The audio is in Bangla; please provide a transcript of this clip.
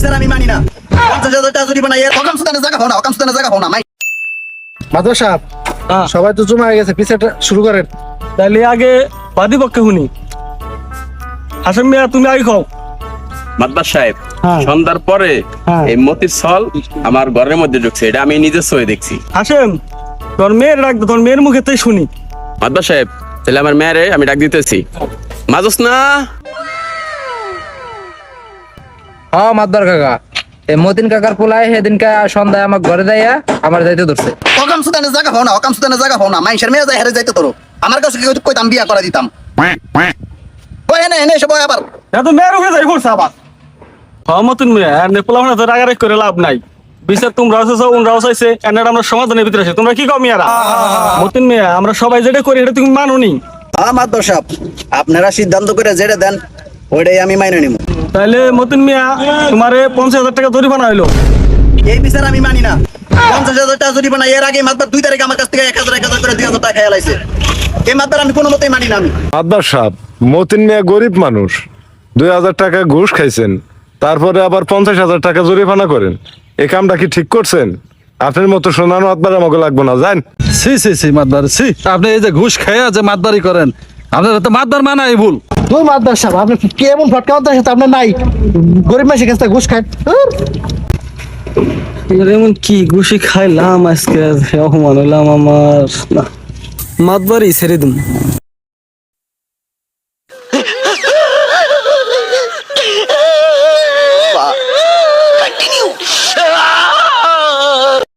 বিচার আমি মানি না। 50,000 টাকা জরিমানা এর হকাম সুদানের জায়গা হও না, হকাম সুদানের জায়গা হও না। মাদুর সাহেব, সবাই তো জমা হয়ে গেছে, পিছাটা শুরু করেন। তাহলে আগে বাদী পক্ষে শুনি। হাসেম মিয়া তুমি আগে খাও। মাদবার সাহেব, হ্যাঁ। সন্ধ্যার পরে হ্যাঁ। এই মতির ছল আমার ঘরের মধ্যে ঢুকছে, এটা আমি নিজের চোখে দেখছি। হাসেম তোর মেয়ের ডাক দে, তোর মেয়ের মুখে তাই শুনি। মাদবার সাহেব, তাহলে আমার মেয়েরে আমি ডাক দিতেছি। মাজস না? হ্যাঁ মাদবার কাকা, এই মতিন কাকার পোলায় সেদিনকে সন্ধ্যায় আমার ঘরে যাইয়া আমার যাইতে ধরছে। হকাম সুদানের জায়গা হও না, হকাম সুদানের জায়গা হও না। মাইশের মেয়ে যায় হেরে যাইতে তোর আমার কাছে কি কইতাম বিয়া করা দিতাম। ওই এনে এনে এসে বয় আবার। তো মেয়ের উঠে যাই পড়ছে আবার। হ্যাঁ মতিন মিয়া আর নেপোলা তো রাগারাগ করে লাভ নাই। বিচার তোমরা চাইছো, ওনরাও চাইছে, এনারা আমরা সমাধানের ভিতরে আছি। তোমরা কি কও মিয়ারা? মতিন মিয়া আমরা সবাই যেটা করি এটা তুমি মানো নি? মাদবর সাহেব, আপনারা সিদ্ধান্ত করে যেটা দেন ওইটাই আমি মাইনে নিব। তাহলে মতিন মিয়া তোমারে 50,000 টাকা জরিমানা হইলো। এই বিচার আমি মানি না। 50,000 টাকা জরিমানা এর আগে মাদবার 2 তারিখে আমার কাছ থেকে 1,000 করে 2,000 টাকা খেয়ে লাইছে। এই মাদবার আমি কোনো মতেই মানি না। আমি মাদবার সাহেব, মতিন মিয়া গরিব মানুষ, 2,000 টাকা ঘুষ খাইছেন, তারপরে আবার 50,000 টাকা জরিমানা করেন। এই কামটা কি ঠিক করছেন? আপনার মতো সোনার মাতবার আমাকে লাগবে না, জান। সি সি সি মাদবার সি, আপনি এই যে ঘুষ খেয়ে যে মাতবারি করেন, আপনার তো মাতবার মানাই ভুল। দুই মাদবার সাহেব, আপনি কেমন ফটকা মাদবার সাথে আপনার নাই? গরিব মানুষের কাছে ঘুষ খায়। এমন কি ঘুষি খাইলাম আজকে, অপমান হইলাম আমার। মাতবাড়ি ছেড়ে দিম।